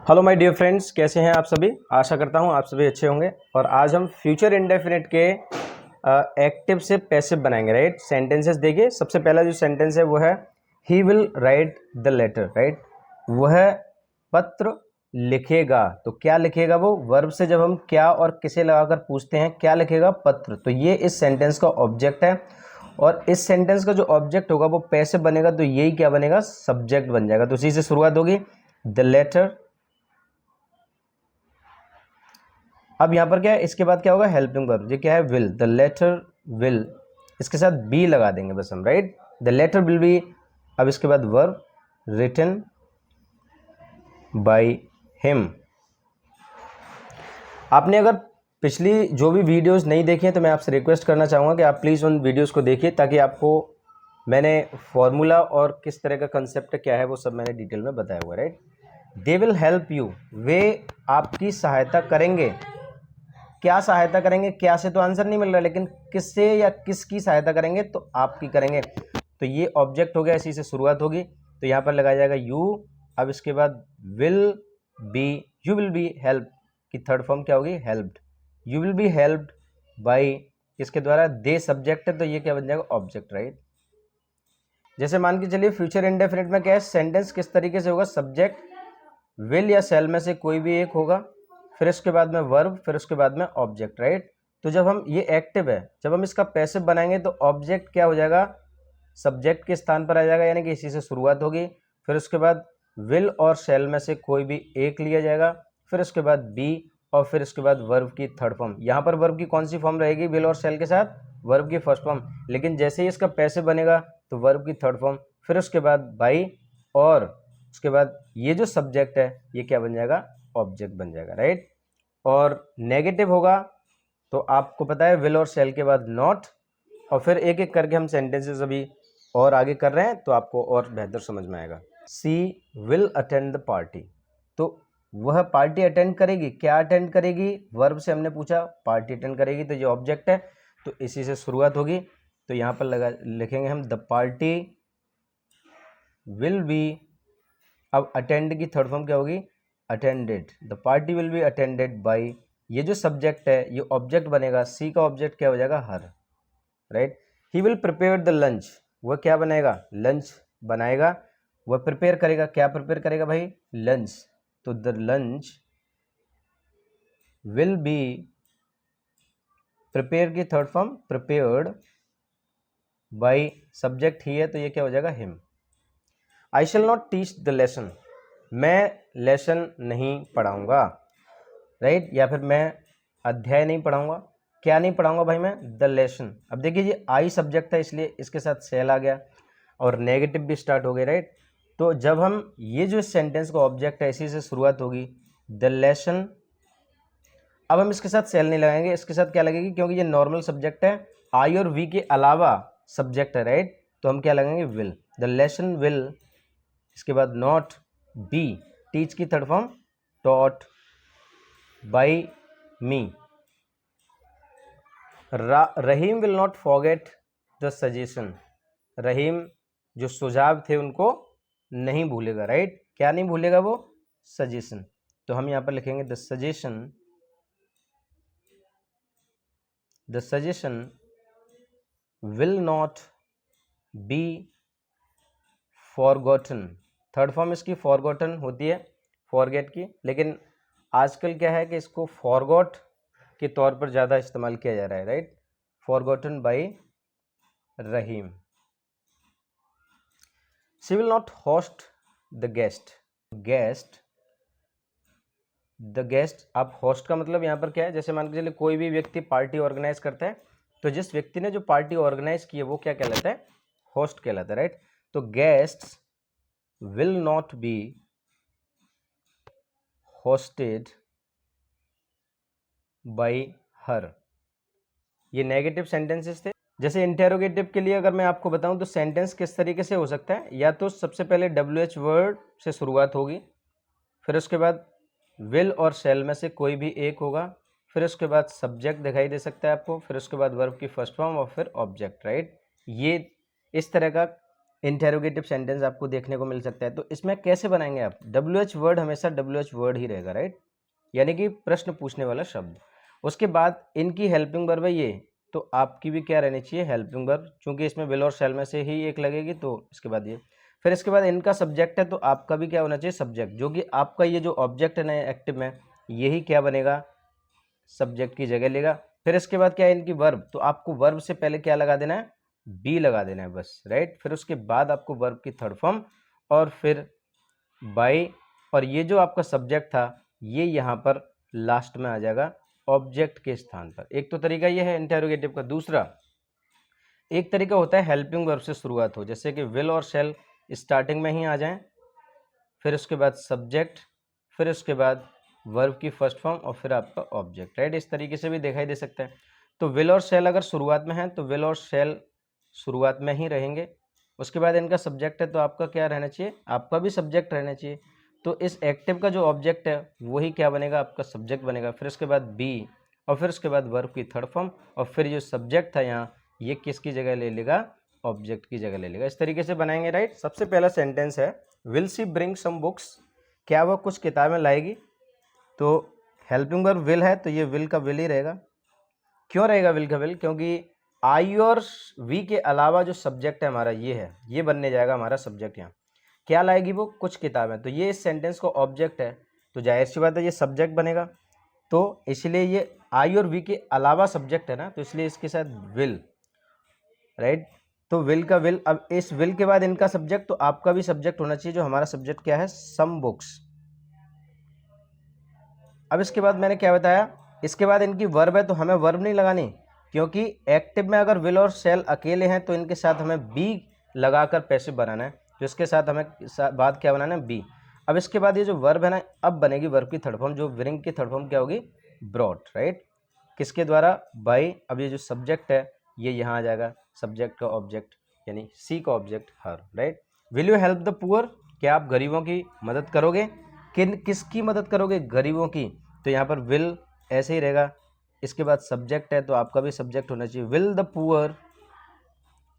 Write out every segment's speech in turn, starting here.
Hello my dear friends, कैसे हैं आप सभी। आशा करता हूं आप सभी अच्छे होंगे। और आज हम फ्यूचर इंडेफिनिट के एक्टिव से पैसिव बनाएंगे। राइट, सेंटेंसेस देखिए। सबसे पहला जो सेंटेंस है वो है he will write the letter. Right, वह पत्र लिखेगा। तो क्या लिखेगा? वो वर्ब से जब हम क्या और किसे लगाकर पूछते हैं क्या लिखेगा? पत्र। तो ये इस सेंटेंस का ऑब्जेक्ट है और इस सेंटेंस का जो ऑब्जेक्ट होगा वो पैसिव बनेगा। तो यही क्या बनेगा? सब्जेक्ट बन जाएगा। तो उसी से शुरुआत होगी, द लेटर। अब यहाँ पर क्या है, इसके बाद क्या होगा? Helping verb. ये क्या है? विल। द लेटर विल, इसके साथ बी लगा देंगे बस हम। Right, the letter will be. अब इसके बाद वर्ब, रिटन बाय हिम। आपने अगर पिछली जो भी वीडियोस नहीं देखी हैं तो मैं आपसे रिक्वेस्ट करना चाहूँगा कि आप प्लीज़ उन वीडियोस को देखिए, ताकि आपको मैंने फॉर्मूला और किस तरह का कंसेप्ट क्या है वो सब मैंने डिटेल में बताया हुआ है। Right, they will help you, वे आपकी सहायता करेंगे। क्या सहायता करेंगे? क्या से तो आंसर नहीं मिल रहा, लेकिन किससे या किसकी सहायता करेंगे? तो आपकी करेंगे। तो ये ऑब्जेक्ट हो गया, इसी से शुरुआत होगी। तो यहाँ पर लगाया जाएगा यू। अब इसके बाद will be, you will be help की थर्ड फॉर्म क्या होगी? Helped. You will be helped by, इसके द्वारा। दे सब्जेक्ट है तो ये क्या बन जाएगा? ऑब्जेक्ट। राइट, जैसे मान के चलिए फ्यूचर इंडेफिनिट में क्या है, सेंटेंस किस तरीके से होगा? सब्जेक्ट विल या सेल में से कोई भी एक होगा, फिर उसके बाद में वर्ब, फिर उसके बाद में ऑब्जेक्ट। राइट, तो जब हम ये एक्टिव है, जब हम इसका पैसिव बनाएंगे तो ऑब्जेक्ट क्या हो जाएगा? सब्जेक्ट के स्थान पर आ जाएगा, यानी कि इसी से शुरुआत होगी। फिर उसके बाद विल और सेल में से कोई भी एक लिया जाएगा, फिर उसके बाद बी, और फिर उसके बाद वर्ब की थर्ड फॉर्म। यहाँ पर वर्ब की कौन सी फॉर्म रहेगी? विल और सेल के साथ वर्ब की फर्स्ट फॉर्म। लेकिन जैसे ही इसका पैसिव बनेगा तो वर्ब की थर्ड फॉर्म, फिर उसके बाद बाई, और उसके बाद ये जो सब्जेक्ट है ये क्या बन जाएगा? ऑब्जेक्ट बन जाएगा। राइट, और नेगेटिव होगा तो आपको पता है विल और सेल के बाद नॉट। और फिर एक एक करके हम सेंटेंसेस अभी और आगे कर रहे हैं तो आपको और बेहतर समझ में आएगा। सी विल अटेंड द पार्टी, तो वह पार्टी अटेंड करेगी। क्या अटेंड करेगी? वर्ब से हमने पूछा, पार्टी अटेंड करेगी, तो ये ऑब्जेक्ट है तो इसी से शुरुआत होगी। तो यहाँ पर लगा लिखेंगे हम द पार्टी विल बी। अब अटेंड की थर्ड फॉर्म क्या होगी? Attended. The party will be attended by, ये जो सब्जेक्ट है ये ऑब्जेक्ट बनेगा। सी का ऑब्जेक्ट क्या हो जाएगा? Her. Right, he will prepare the lunch, वह क्या बनाएगा? लंच बनाएगा। वह प्रिपेयर करेगा, क्या प्रिपेयर करेगा भाई? लंच। तो the lunch will be, prepare की third form prepared by, subject ही है तो ये क्या हो जाएगा? Him. I shall not teach the lesson, मैं लेसन नहीं पढ़ाऊंगा। राइट, या फिर मैं अध्याय नहीं पढ़ाऊंगा। क्या नहीं पढ़ाऊंगा भाई मैं? The lesson. अब देखिए ये आई सब्जेक्ट है इसलिए इसके साथ सेल आ गया और नेगेटिव भी स्टार्ट हो गए। राइट, तो जब हम ये जो सेंटेंस का ऑब्जेक्ट है इसी से शुरुआत होगी, द लेसन। अब हम इसके साथ सेल नहीं लगाएंगे, इसके साथ क्या लगेगी? क्योंकि ये नॉर्मल सब्जेक्ट है, आई और वी के अलावा सब्जेक्ट है। राइट, तो हम क्या लगाएंगे? विल। द लेसन विल, इसके बाद नॉट बी, टीच की third form taught by me. Rahim will not forget the suggestion, Rahim जो सुझाव थे उनको नहीं भूलेगा। राइट, क्या नहीं भूलेगा वो? सजेशन। तो हम यहाँ पर लिखेंगे the suggestion, the suggestion will not be forgotten. Third form इसकी फॉरगॉटन होती है, फॉरगेट की, लेकिन आजकल क्या है कि इसको फॉरगॉट के तौर पर ज़्यादा इस्तेमाल किया जा रहा है। Right, forgotten by Rahim. She will not host the guest, guest, the guest. आप होस्ट का मतलब यहाँ पर क्या है? जैसे मान के चलिए कोई भी व्यक्ति पार्टी ऑर्गेनाइज करता है तो जिस व्यक्ति ने जो पार्टी ऑर्गेनाइज की है वो क्या कहलाता है? होस्ट कहलाता है। राइट, तो guests will not be hosted by her. ये नेगेटिव सेंटेंसेस थे। जैसे इंटेरोगेटिव के लिए अगर मैं आपको बताऊं तो सेंटेंस किस तरीके से हो सकता है, या तो सबसे पहले WH वर्ड से शुरुआत होगी, फिर उसके बाद विल और शेल में से कोई भी एक होगा, फिर उसके बाद सब्जेक्ट दिखाई दे सकता है आपको, फिर उसके बाद वर्ब की फर्स्ट फॉर्म और फिर ऑब्जेक्ट। राइट, ये इस तरह का इंटेरोगेटिव सेंटेंस आपको देखने को मिल सकता है। तो इसमें कैसे बनाएंगे आप, WH वर्ड हमेशा WH वर्ड ही रहेगा, राइट, यानी कि प्रश्न पूछने वाला शब्द। उसके बाद इनकी हेल्पिंग वर्ब है ये, तो आपकी भी क्या रहनी चाहिए, हेल्पिंग वर्ब, क्योंकि इसमें विल और शैल में से ही एक लगेगी, तो इसके बाद ये। फिर इसके बाद इनका सब्जेक्ट है, तो आपका भी क्या होना चाहिए, सब्जेक्ट, जो कि आपका ये जो ऑब्जेक्ट है ना एक्टिव में, यही क्या बनेगा, सब्जेक्ट की जगह लेगा। फिर इसके बाद क्या है इनकी वर्ब, तो आपको वर्ब से पहले क्या लगा देना है, बी लगा देना है बस, राइट। फिर उसके बाद आपको वर्ब की थर्ड फॉर्म और फिर बाई, और ये जो आपका सब्जेक्ट था ये यहाँ पर लास्ट में आ जाएगा ऑब्जेक्ट के स्थान पर। एक तो तरीका ये है इंटेरोगेटिव का। दूसरा एक तरीका होता है हेल्पिंग वर्ब से शुरुआत हो, जैसे कि विल और शैल स्टार्टिंग में ही आ जाएं, फिर उसके बाद सब्जेक्ट, फिर उसके बाद वर्ब की फर्स्ट फॉर्म और फिर आपका ऑब्जेक्ट, राइट। इस तरीके से भी दिखाई दे सकता है। तो विल और शैल अगर शुरुआत में है तो विल और शैल शुरुआत में ही रहेंगे। उसके बाद इनका सब्जेक्ट है, तो आपका क्या रहना चाहिए, आपका भी सब्जेक्ट रहना चाहिए। तो इस एक्टिव का जो ऑब्जेक्ट है वही क्या बनेगा, आपका सब्जेक्ट बनेगा। फिर उसके बाद बी और फिर उसके बाद वर्ब की थर्ड फॉर्म, और फिर जो सब्जेक्ट था यहाँ ये किसकी जगह ले लेगा, ऑब्जेक्ट की जगह ले लेगा। इस तरीके से बनाएंगे, राइट। सबसे पहला सेंटेंस है will she bring some books, क्या वह कुछ किताबें लाएगी। तो हेल्पिंग वर्ब विल है, तो ये विल का विल ही रहेगा। क्यों रहेगा विल का विल, क्योंकि आई और वी के अलावा जो सब्जेक्ट है हमारा ये है, ये बनने जाएगा हमारा सब्जेक्ट। यहाँ क्या लाएगी वो, कुछ किताबें, तो ये इस सेंटेंस का ऑब्जेक्ट है, तो जाहिर सी बात है ये सब्जेक्ट बनेगा। तो इसलिए ये आई और वी के अलावा सब्जेक्ट है ना, तो इसलिए इसके साथ विल, राइट। तो विल का विल, अब इस विल के बाद इनका सब्जेक्ट, तो आपका भी सब्जेक्ट होना चाहिए, जो हमारा सब्जेक्ट क्या है, सम बुक्स। अब इसके बाद मैंने क्या बताया, इसके बाद इनकी वर्ब है, तो हमें वर्ब नहीं लगानी, क्योंकि एक्टिव में अगर विल और शैल अकेले हैं तो इनके साथ हमें बी लगाकर पैसिव बनाना है, तो इसके साथ हमें बाद क्या बनाना है, बी। अब इसके बाद ये जो वर्ब है ना, अब बनेगी वर्ब की थर्ड फॉर्म, जो ब्रिंग की थर्ड फॉर्म क्या होगी, ब्रॉट, राइट। किसके द्वारा, बाई। अब ये जो सब्जेक्ट है ये यहाँ आ जाएगा, सब्जेक्ट का ऑब्जेक्ट, यानी सी का object her, right. Will you help the poor, क्या आप गरीबों की मदद करोगे, किसकी मदद करोगे, गरीबों की। तो यहाँ पर विल ऐसे ही रहेगा। इसके बाद सब्जेक्ट है, तो आपका भी सब्जेक्ट होना चाहिए, विल द पुअर।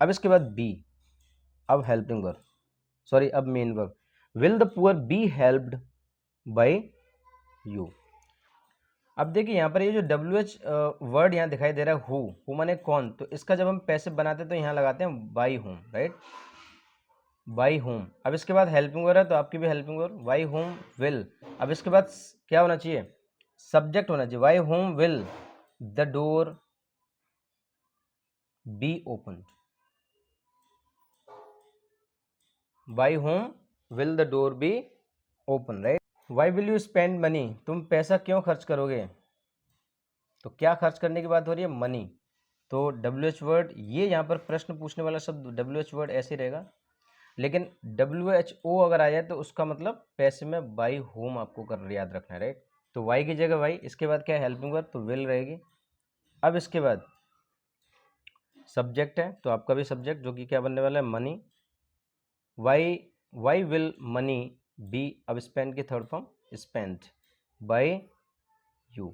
अब इसके बाद बी, अब हेल्पिंग वर्ब, सॉरी अब main verb, will the poor be helped bye you. अब देखिए यहाँ पर ये जो WH वर्ड यहाँ दिखाई दे रहा है, हु माने कौन, तो इसका जब हम पैसिव बनाते हैं तो यहाँ लगाते हैं by whom, right, by whom. अब इसके बाद हेल्पिंग वर्ब है, तो आपकी भी helping verb, by whom will. अब इसके बाद क्या होना चाहिए, सब्जेक्ट होना चाहिए, by whom will the door be open, by whom will the door be open, right. Why will you spend money, तुम पैसा क्यों खर्च करोगे, तो क्या खर्च करने की बात हो रही है, मनी। तो WH वर्ड, ये यहाँ पर प्रश्न पूछने वाला शब्द WH वर्ड ऐसे रहेगा, लेकिन WHO अगर आ जाए तो उसका मतलब पैसे में बाई होम आपको कर याद रखना है, राइट। तो वाई की जगह वाई, इसके बाद क्या है हेल्पिंग वर्ब, तो विल रहेगी। अब इसके बाद सब्जेक्ट है, तो आपका भी सब्जेक्ट, जो कि क्या बनने वाला है, money. Why, why will money be, अब स्पेंड की third form, spent by you.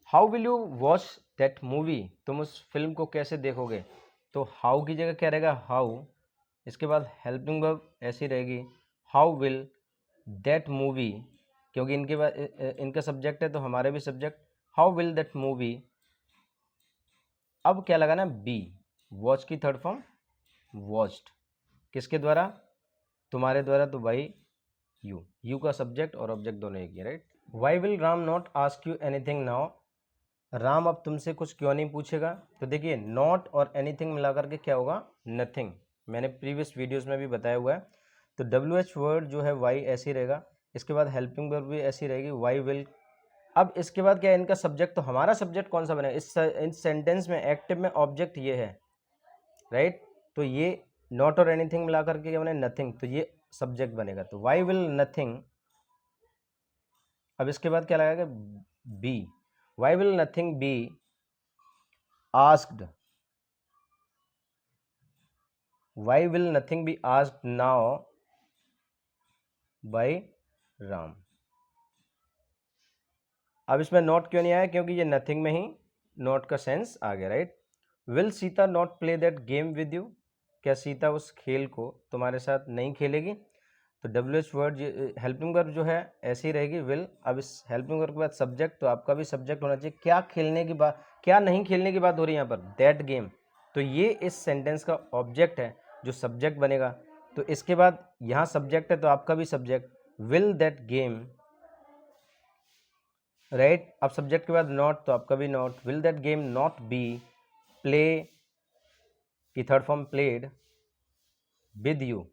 How will you watch that movie, तुम उस फिल्म को कैसे देखोगे। तो हाउ की जगह क्या रहेगा, हाउ। इसके बाद हेल्पिंग वर्ब ऐसी रहेगी, हाउ विल दैट मूवी, क्योंकि इनके बाद इनका सब्जेक्ट है तो हमारे भी subject, how will that movie. अब क्या लगाना, बी, वॉच की थर्ड फॉर्म वॉच्ड, किसके द्वारा, तुम्हारे द्वारा, तो बाई यू, यू का सब्जेक्ट और ऑब्जेक्ट दोनों एक ही, right. Why will Ram not ask you anything now, Ram अब तुमसे कुछ क्यों नहीं पूछेगा। तो देखिए नॉट और एनीथिंग मिलाकर के क्या होगा, नथिंग, मैंने प्रीवियस वीडियोस में भी बताया हुआ है। तो WH वर्ड जो है वाई ऐसी रहेगा, इसके बाद हेल्पिंग वर्ब भी ऐसी रहेगी, वाई विल। अब इसके बाद क्या है इनका सब्जेक्ट, तो हमारा सब्जेक्ट कौन सा बनेगा, इस सेंटेंस में एक्टिव में ऑब्जेक्ट ये है, राइट। तो ये नॉट और एनीथिंग मिलाकर के क्या बने, नथिंग, तो ये सब्जेक्ट बनेगा, तो वाई विल नथिंग। अब इसके बाद क्या लगाएगा, be, why will nothing be asked, why will nothing be asked now by Ram. अब इसमें नॉट क्यों नहीं आया, क्योंकि ये नथिंग में ही नॉट का सेंस आ गया, right. Will Sita not play that game with you, क्या सीता उस खेल को तुम्हारे साथ नहीं खेलेगी? तो WH वर्ड हेल्पिंग वर्ब जो है ऐसी रहेगी विल। अब इस हेल्पिंग वर्ब के बाद सब्जेक्ट, तो आपका भी सब्जेक्ट होना चाहिए। क्या खेलने की बात, क्या नहीं खेलने की बात हो रही है यहाँ पर? That game. तो ये इस सेंटेंस का ऑब्जेक्ट है जो सब्जेक्ट बनेगा। तो इसके बाद यहाँ सब्जेक्ट है तो आपका भी subject will that game, right. अब सब्जेक्ट के बाद नॉट तो आपका भी not, will that game not be play की third form played with you,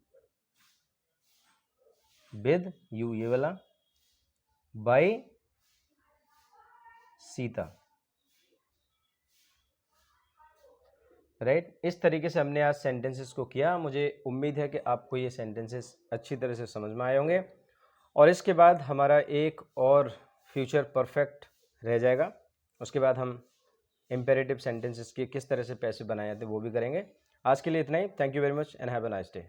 with you ये वाला, बाय सीता, राइट। इस तरीके से हमने आज सेंटेंसेस को किया। मुझे उम्मीद है कि आपको ये सेंटेंसेस अच्छी तरह से समझ में आए होंगे। और इसके बाद हमारा एक और फ्यूचर परफेक्ट रह जाएगा। उसके बाद हम इम्पेरेटिव सेंटेंसेस के किस तरह से पैसे बनाए जाते हैं वो भी करेंगे। आज के लिए इतना ही। Thank you very much and have a nice day.